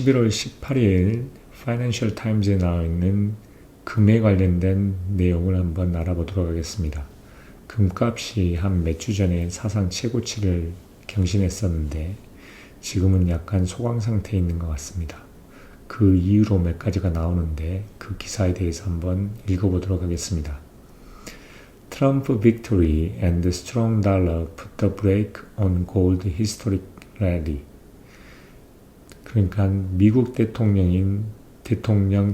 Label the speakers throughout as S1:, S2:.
S1: 11월 18일 파이낸셜 타임즈에 나와 있는 금에 관련된 내용을 한번 알아보도록 하겠습니다. 금값이 한 몇 주 전에 사상 최고치를 경신했었는데 지금은 약간 소강 상태에 있는 것 같습니다. 그 이유로 몇 가지가 나오는데 그 기사에 대해서 한번 읽어보도록 하겠습니다. Trump victory and the strong dollar put the brake on gold historic rally. 그러니까 미국 대통령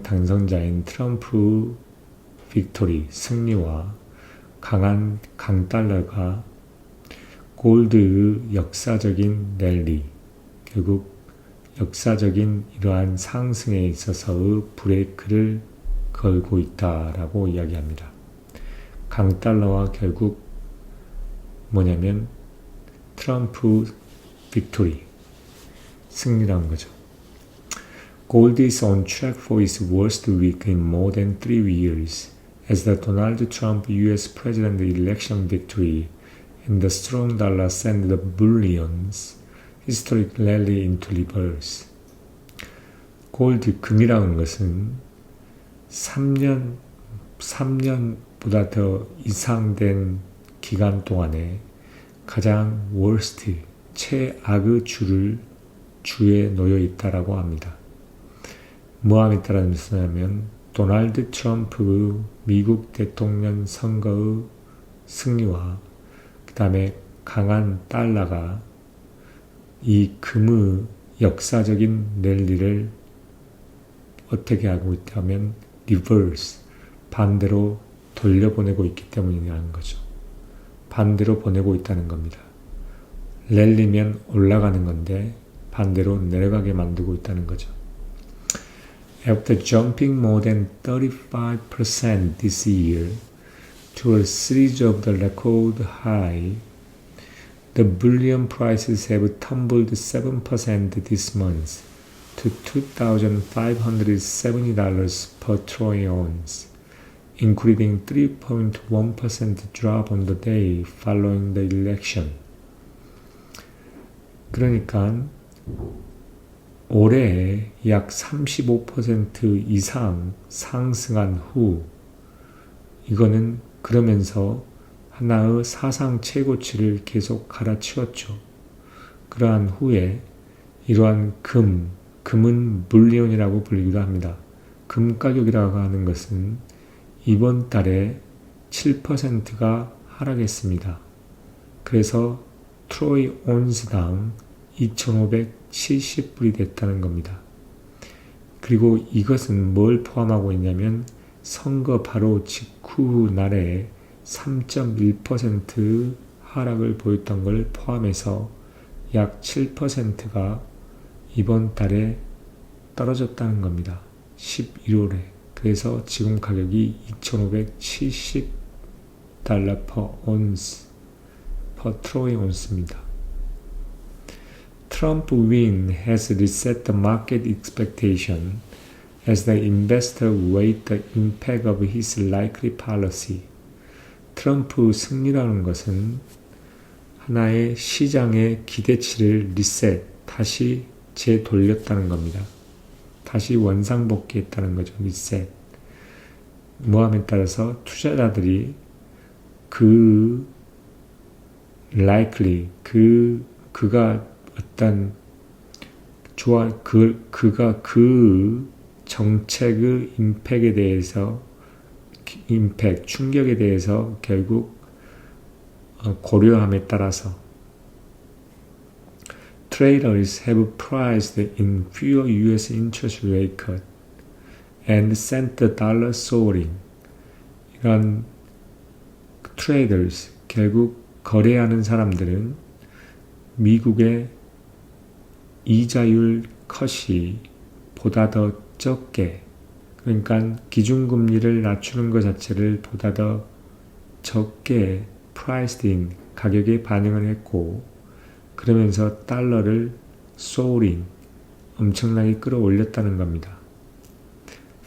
S1: 당선자인 트럼프 빅토리 승리와 강한 강달러가 골드의 역사적인 랠리, 결국 역사적인 이러한 상승에 있어서의 브레이크를 걸고 있다라고 이야기합니다. 강달러와 결국 뭐냐면 트럼프 빅토리 승리라는 거죠. Gold is on track for its worst week in more than 3 years as the Donald Trump U.S. president election victory and the strong dollar send the bullion's historic rally into reverse. 골드, 금이라는 것은 3년보다 더 이상된 기간 동안에 가장 worst, 최악의 주에 놓여 있다라고 합니다. 뭐함에 따른 뜻이냐면 도널드 트럼프 미국 대통령 선거의 승리와 그 다음에 강한 달러가 이 금의 역사적인 랠리를 어떻게 하고 있다면 리버스, 반대로 돌려보내고 있기 때문이라는 거죠. 반대로 보내고 있다는 겁니다. 랠리면 올라가는 건데 반대로 내려가게 만들고 있다는 거죠. After jumping more than 35% this year to a series of the record high, the bullion prices have tumbled 7% this month to $2,570 per troy ounce, including 3.1% drop on the day following the election. 그러니까 올해 약 35% 이상 상승한 후 이거는 그러면서 하나의 사상 최고치를 계속 갈아치웠죠. 그러한 후에 이러한 금은 불리온이라고 불리기도 합니다. 금 가격이라고 하는 것은 이번 달에 7%가 하락했습니다. 그래서 트로이 온스당 2,570불이 됐다는 겁니다. 그리고 이것은 뭘 포함하고 있냐면 선거 바로 직후 날에 3.1% 하락을 보였던 걸 포함해서 약 7%가 이번 달에 떨어졌다는 겁니다. 11월에. 그래서 지금 가격이 2,570달러 per ounce, per troy ounce입니다. Trump win has reset the market expectation as the investor weight the impact of his likely policy. 트럼프 승리라는 것은 하나의 시장의 기대치를 다시 재돌렸다는 겁니다. 다시 원상복귀했다는 거죠. 리셋. 뭐함에 따라서 투자자들이 그가 어떤 그가 그 정책의 충격에 대해서 결국 고려함에 따라서 Traders have priced in fewer U.S. interest rate cut and sent the dollar soaring. 이런 traders, 결국 거래하는 사람들은 미국의 이자율 컷이 보다 더 적게, 그러니까 기준금리를 낮추는 것 자체를 보다 더 적게 priced in, 가격에 반영을 했고, 그러면서 달러를 soaring, 엄청나게 끌어올렸다는 겁니다.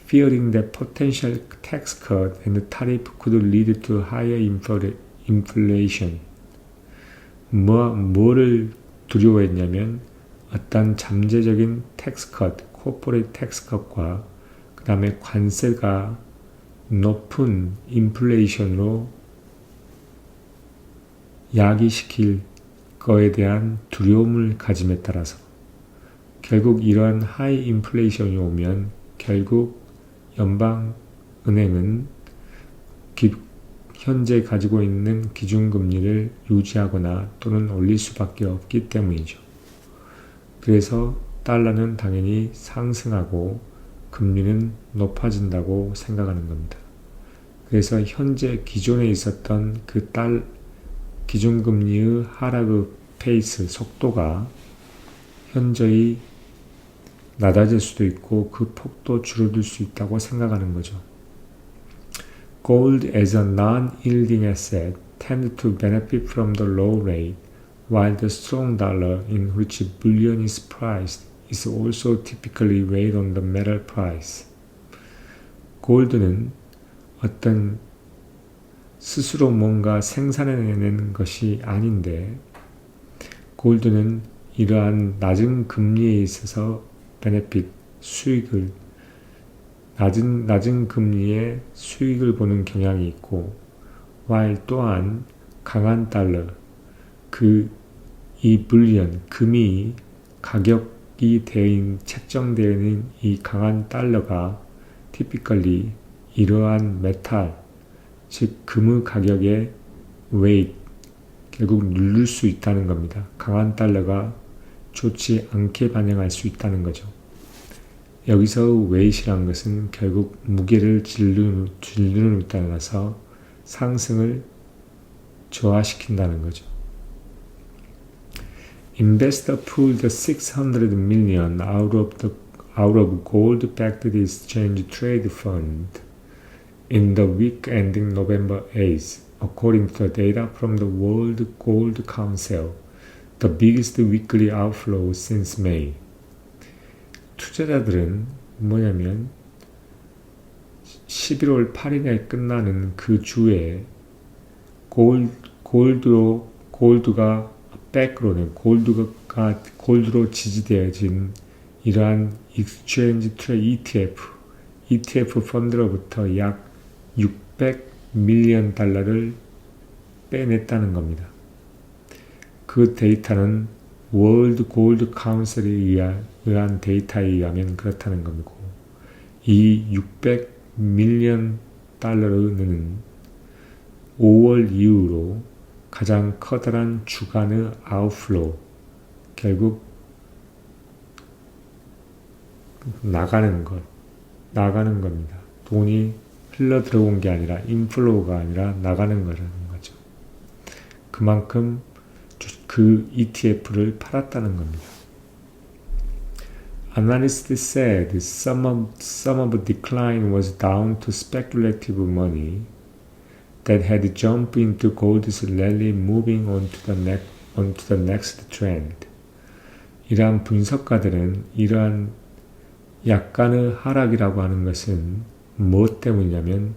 S1: Fearing that potential tax cut and tariff could lead to higher inflation. 뭐를 두려워했냐면 어떤 잠재적인 텍스 컷, 코퍼레이트 텍스컷과 그 다음에 관세가 높은 인플레이션으로 야기시킬 거에 대한 두려움을 가짐에 따라서 결국 이러한 하이 인플레이션이 오면 결국 연방은행은 현재 가지고 있는 기준금리를 유지하거나 또는 올릴 수밖에 없기 때문이죠. 그래서 달러는 당연히 상승하고 금리는 높아진다고 생각하는 겁니다. 그래서 현재 기존에 있었던 그 기준금리의 하락의 페이스, 속도가 현저히 낮아질 수도 있고 그 폭도 줄어들 수 있다고 생각하는 거죠. Gold as a non-yielding asset tended to benefit from the low rate, while the strong dollar in which bullion is priced is also typically weighed on the metal price. 골드는 어떤 스스로 뭔가 생산해내는 것이 아닌데 골드는 이러한 낮은 금리에 있어서 수익을 낮은 금리에 수익을 보는 경향이 있고 while 또한 강한 달러 이 불리언 금이 가격이 책정되어 있는 이 강한 달러가 typically 이러한 메탈 즉 금의 가격의 weight 결국 누를 수 있다는 겁니다. 강한 달러가 좋지 않게 반영할 수 있다는 거죠. 여기서 weight이란 것은 결국 무게를 질르는 따라서 상승을 저하시킨다는 거죠. Investor pulled 600 million out of gold-backed exchange trade fund in the week ending November 8th, according to the data from the World Gold Council, the biggest weekly outflow since May. 투자자들은 뭐냐면 11월 8일에 끝나는 그 주에 골드가 백으로는 골드로 지지되어진 이러한 익스체인지 트레이드 ETF 펀드로부터 약 600 밀리언 달러를 빼냈다는 겁니다. 그 데이터는 월드 골드 카운슬에 의한 데이터에 의하면 그렇다는 겁니다. 이 600 밀리언 달러는 5월 이후로 가장 커다란 주간의 아웃플로우, 결국 나가는 겁니다. 돈이 흘러 들어온 게 아니라 인플로우가 아니라 나가는 거라는 거죠. 그만큼 그 ETF를 팔았다는 겁니다. Analysts said some of the decline was down to speculative money that had jumped into gold's rally moving on to the next trend. 이러한 분석가들은 이러한 약간의 하락이라고 하는 것은 무엇 때문이냐면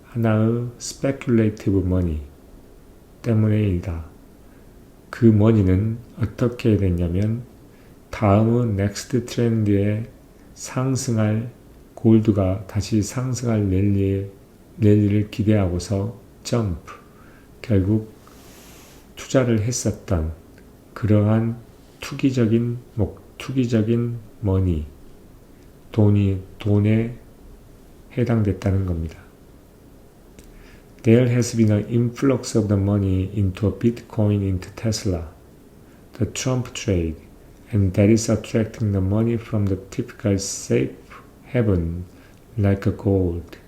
S1: 하나의 speculative money 때문이다. 그 머니는 어떻게 됐냐면 다음의 넥스트 트렌드에 상승할 골드가 다시 상승할 랠리를 기대하고서 점프 결국 투자를 했었던 그러한 투기적인 머니 돈에 해당됐다는 겁니다. There has been an influx of the money into Bitcoin into Tesla, the Trump trade, and that is attracting the money from the typical safe haven like gold,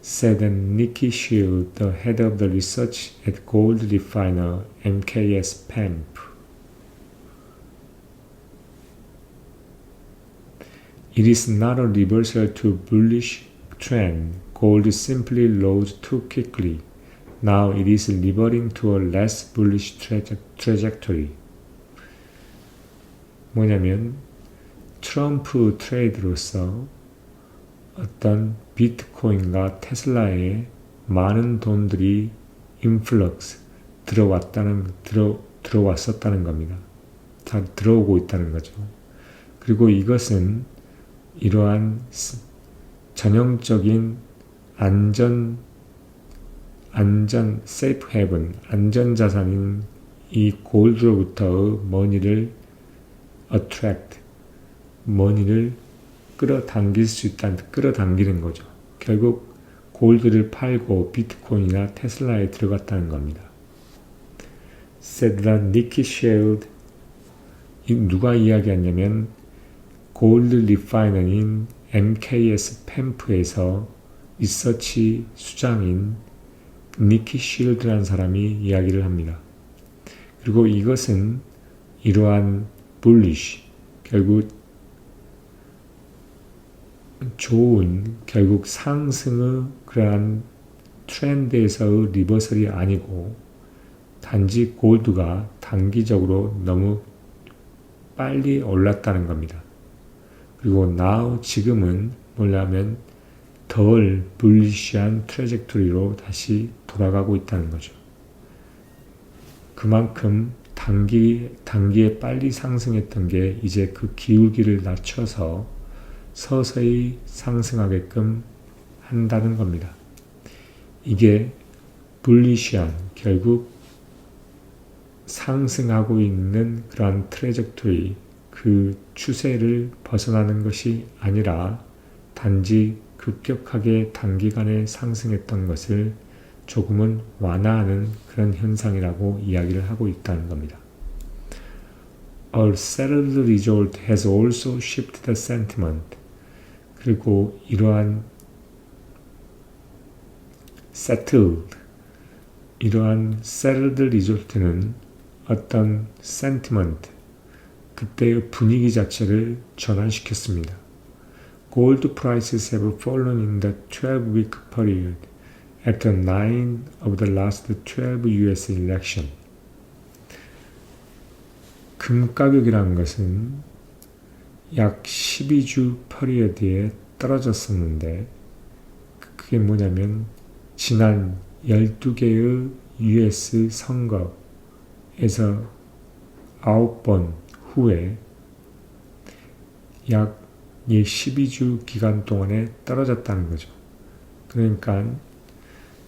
S1: said Nikki Shield, the head of the research at gold refiner MKS PEMP. It is not a reversal to bullish trend. Gold simply rose too quickly. Now it is reverting to a less bullish trajectory. 뭐냐면 트럼프 트레이드로서 어떤 비트코인과 테슬라에 많은 돈들이 인플럭스 들어왔었다는 겁니다. 다 들어오고 있다는 거죠. 그리고 이것은 이러한 전형적인 safe haven, 안전자산인 이 골드로부터의 머니를 attract, 머니를 끌어당길 수 있다는, 끌어당기는 거죠. 결국 골드를 팔고 비트코인이나 테슬라에 들어갔다는 겁니다. said that Nikki Shield, 누가 이야기했냐면 골드 리파이너인 MKS 팸프에서 리서치 수장인 니키 쉴드라는 사람이 이야기를 합니다. 그리고 이것은 이러한 bullish, 결국 좋은, 결국 상승의 그러한 트렌드에서의 리버설이 아니고 단지 골드가 단기적으로 너무 빨리 올랐다는 겁니다. 그리고 now, 지금은 뭐냐면 덜 불리시한 트래젝토리로 다시 돌아가고 있다는 거죠. 그만큼 단기에 빨리 상승했던 게 이제 그 기울기를 낮춰서 서서히 상승하게끔 한다는 겁니다. 이게 불리시한, 결국 상승하고 있는 그러한 트래젝토리, 그 추세를 벗어나는 것이 아니라 단지 급격하게 단기간에 상승했던 것을 조금은 완화하는 그런 현상이라고 이야기를 하고 있다는 겁니다. A settled result has also shifted the sentiment. 그리고 이러한 settled, 이러한 settled result는 어떤 sentiment, 그때의 분위기 자체를 전환시켰습니다. Gold prices have fallen in the 12-week period after 9 of the last 12 US election. 금 가격이라는 것은 약 12주 퍼리어드에 떨어졌었는데 그게 뭐냐면 지난 12개의 US 선거에서 9번 후에 약 12주 기간 동안에 떨어졌다는 거죠. 그러니까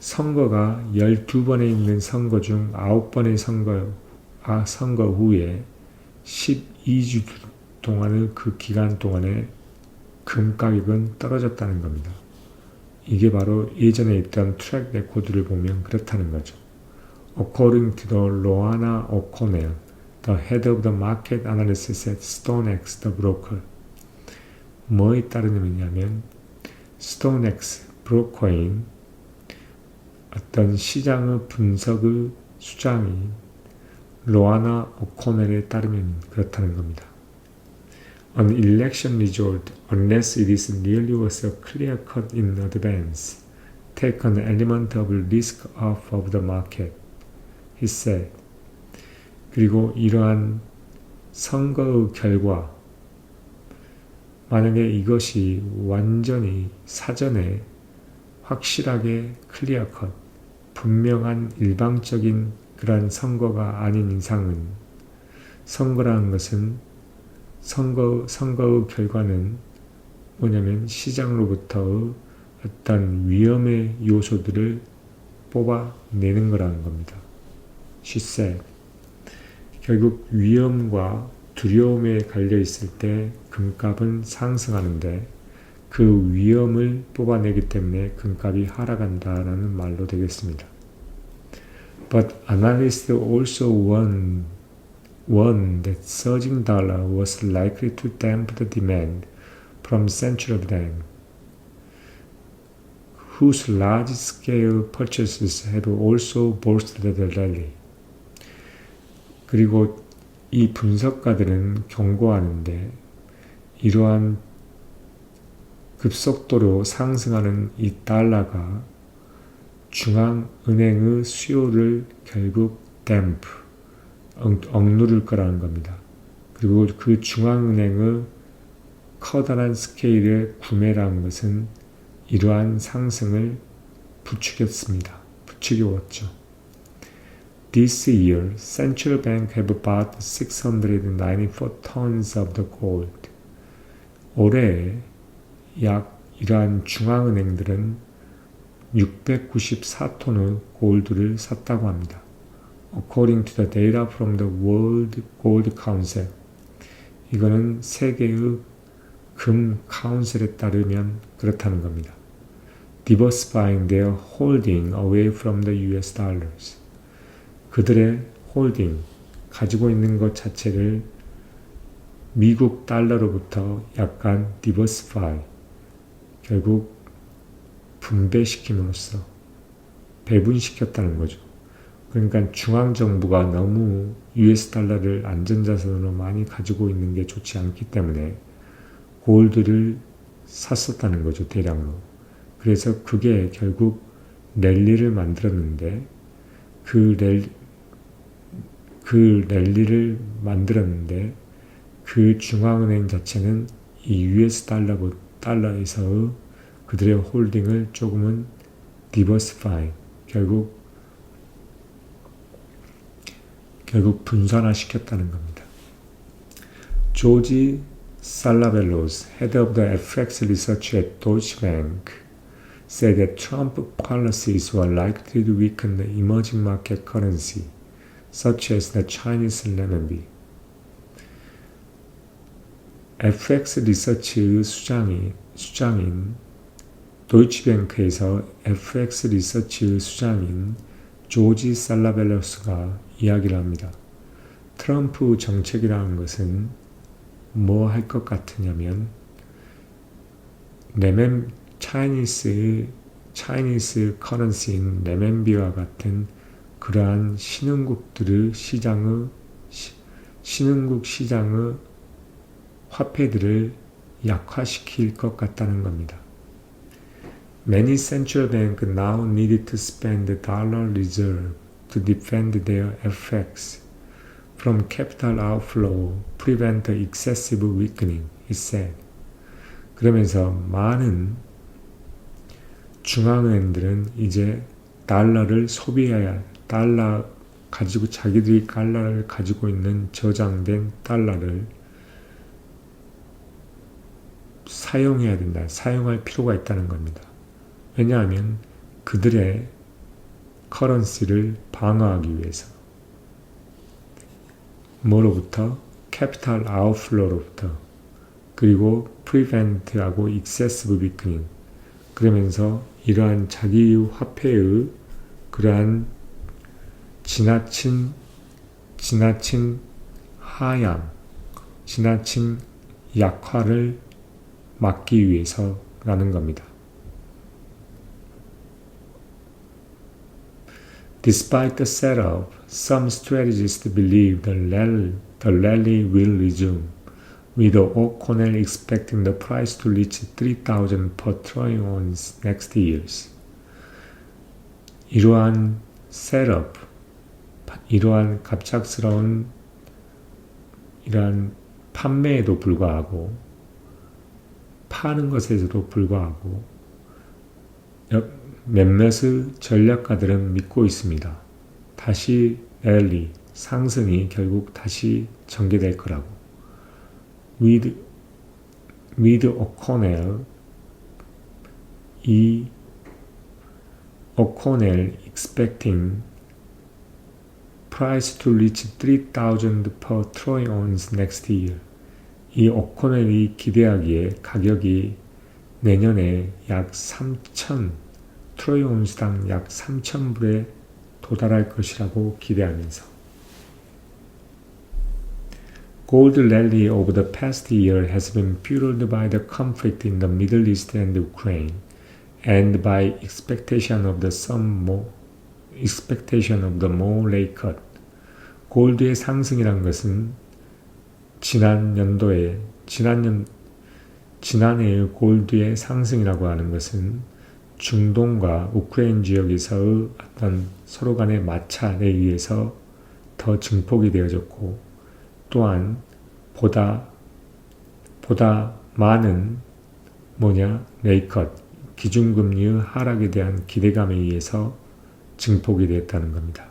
S1: 선거가 12번에 있는 선거 중 9번의 선거 후에 12주 동안의 그 기간 동안에 금 가격은 떨어졌다는 겁니다. 이게 바로 예전에 있던 트랙 레코드를 보면 그렇다는 거죠. According to the Loana O'Connell, the head of the market analysis at StoneX, the broker. 뭐에 따르냐면 StoneX 브로커인 어떤 시장의 분석의 수장인 로아나 오코넬에 따르면 그렇다는 겁니다. An election result, unless it is really was a clear cut in advance, take an element of risk off of the market, he said. 그리고 이러한 선거의 결과, 만약에 이것이 완전히 사전에 확실하게 클리어 컷, 분명한 일방적인 그러한 선거가 아닌 이상은 선거라는 것은 선거의 결과는 뭐냐면 시장으로부터의 어떤 위험의 요소들을 뽑아내는 거라는 겁니다. She said. 결국 위험과 두려움에 갈려 있을 때 금값은 상승하는데 그 위험을 뽑아내기 때문에 금값이 하락한다라는 말로 되겠습니다. But analysts also warned that surging dollar was likely to damp the demand from central banks, whose large-scale purchases have also bolstered the rally. 그리고 이 분석가들은 경고하는데 이러한 급속도로 상승하는 이 달러가 중앙은행의 수요를 결국 억누를 거라는 겁니다. 그리고 그 중앙은행의 커다란 스케일의 구매라는 것은 이러한 상승을 부추겼죠. This year, central banks have bought 694 tons of the gold, 올해 약 이러한 중앙은행들은 694톤의 골드를 샀다고 합니다. According to the data from the World Gold Council. 이거는 세계의 금 카운슬에 따르면 그렇다는 겁니다. Diversifying their holding away from the US dollars. 그들의 홀딩, 가지고 있는 것 자체를 미국 달러로부터 약간 diversify, 결국 분배시킴으로써 배분시켰다는 거죠. 그러니까 중앙정부가 너무 US 달러를 안전자산으로 많이 가지고 있는 게 좋지 않기 때문에 골드를 샀었다는 거죠, 대량으로. 그래서 그게 결국 랠리를 만들었는데 그 랠리를 만들었는데 그 중앙은행 자체는 이 US 달러에서 그들의 홀딩을 조금은 diversify, 결국 분산화시켰다는 겁니다. 조지 살라벨로스, head of the FX research at Deutsche Bank, said that Trump policies were likely to weaken the emerging market currency, such as the Chinese renminbi. FX 리서치 수장인 도이치뱅크에서 FX 리서치 수장인 조지 살라벨로스가 이야기를 합니다. 트럼프 정책이라는 것은 뭐 할 것 같으냐면 차이니스 커런시인 레멘비와 같은 그러한 신흥국 시장의 화폐들을 약화시킬 것 같다는 겁니다. Many central banks now needed to spend the dollar reserve to defend their FX from capital outflow, prevent excessive weakening, he said. 그러면서 많은 중앙은행들은 이제 달러를 소비해야, 자기들이 달러를 가지고 있는 저장된 달러를 사용해야 된다. 사용할 필요가 있다는 겁니다. 왜냐하면 그들의 커런시를 방어하기 위해서. 뭐로부터? 캐피탈 아웃플로로부터. 그리고 prevent하고 excessive weakening. 그러면서 이러한 자기 화폐의 그러한 지나친 하향, 지나친 약화를 막기 위해서라는 겁니다. Despite the setup, some strategists believe the rally will resume, with O'Connell expecting the price to reach 3,000 per troy ounce next year. 이러한 셋업, 이러한 갑작스러운 이러한 판매에도 불구하고 파는 것에도 불구하고 몇몇의 전략가들은 믿고 있습니다. 다시 랠리, 상승이 결국 다시 전개될 거라고. With O'Connell, O'Connell expecting price to reach 3,000 per troy ounce next year. 이 오코넬이 기대하기에 가격이 내년에 약 3,000, 트로이 온스당 약 3,000불에 도달할 것이라고 기대하면서 Gold rally over the past year has been fueled by the conflict in the Middle East and Ukraine, and by expectation of the more rate cut. 골드의 상승이란 것은 지난해의 골드의 상승이라고 하는 것은 중동과 우크라이나 지역에서의 어떤 서로 간의 마찰에 의해서 더 증폭이 되어졌고, 또한 보다 많은 레이컷, 기준금리의 하락에 대한 기대감에 의해서 증폭이 되었다는 겁니다.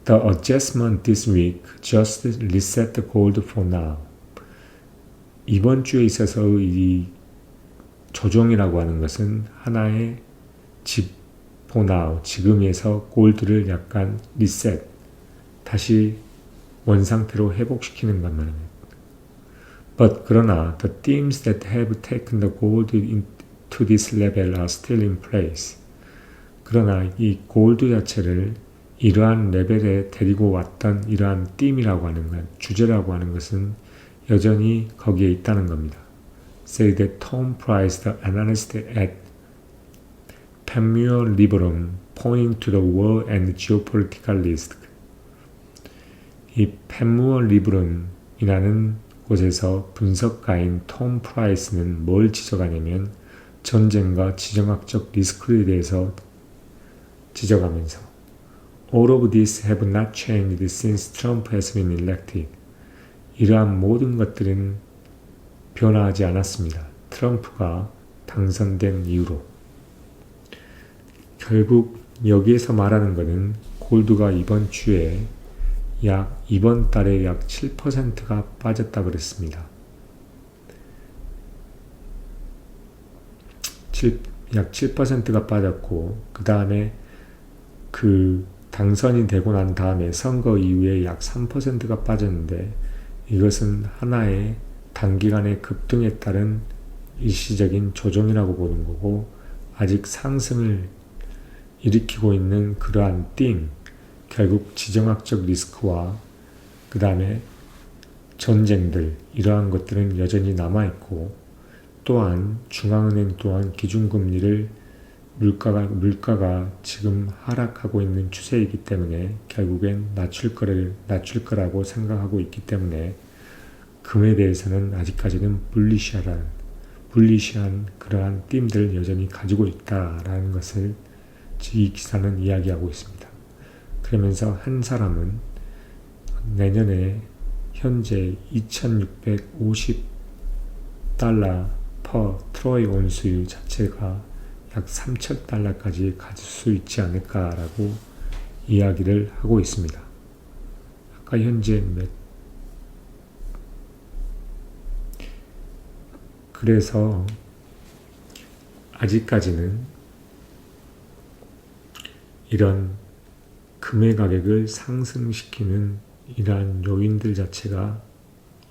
S1: The adjustment this week just reset the gold for now. 이번 주에 있어서 이 조정이라고 하는 것은 하나의 지금에서 골드를 약간 리셋, 다시 원상태로 회복시키는 것만 합니다. 그러나 the themes that have taken the gold into this level are still in place. 그러나 이 골드 자체를 이러한 레벨에 데리고 왔던 이러한 theme이라고 하는 것, 주제라고 하는 것은 여전히 거기에 있다는 겁니다. Say that Tom Price, the analyst at Panmure Liberum, pointing to the war and geopolitical risk. 이 Panmure Liberum이라는 곳에서 분석가인 톰 프라이스는 뭘 지적하냐면 전쟁과 지정학적 리스크에 대해서 지적하면서 All of these have not changed since Trump has been elected. 이러한 모든 것들은 변화하지 않았습니다. 트럼프가 당선된 이후로. 결국 여기에서 말하는 것은 골드가 이번 달에 약 7%가 빠졌다 그랬습니다. 약 7%가 빠졌고, 그 다음에 당선이 되고 난 다음에 선거 이후에 약 3%가 빠졌는데, 이것은 하나의 단기간의 급등에 따른 일시적인 조정이라고 보는 거고, 아직 상승을 일으키고 있는 그러한 결국 지정학적 리스크와 그 다음에 전쟁들, 이러한 것들은 여전히 남아있고, 또한 중앙은행 또한 기준금리를 물가가 지금 하락하고 있는 추세이기 때문에 결국엔 낮출 거라고 생각하고 있기 때문에 금에 대해서는 아직까지는 불리시한 그러한 띠들을 여전히 가지고 있다라는 것을 이 기사는 이야기하고 있습니다. 그러면서 한 사람은 내년에 현재 2650달러 per 트로이 온수유 자체가 약 3000달러까지 가질 수 있지 않을까라고 이야기를 하고 있습니다. 아까 현재 그래서 아직까지는 이런 금의 가격을 상승시키는 이러한 요인들 자체가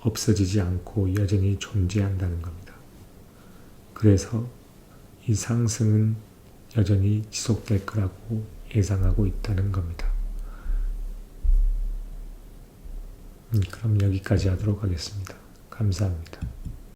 S1: 없어지지 않고 여전히 존재한다는 겁니다. 그래서 이 상승은 여전히 지속될 거라고 예상하고 있다는 겁니다. 그럼 여기까지 하도록 하겠습니다. 감사합니다.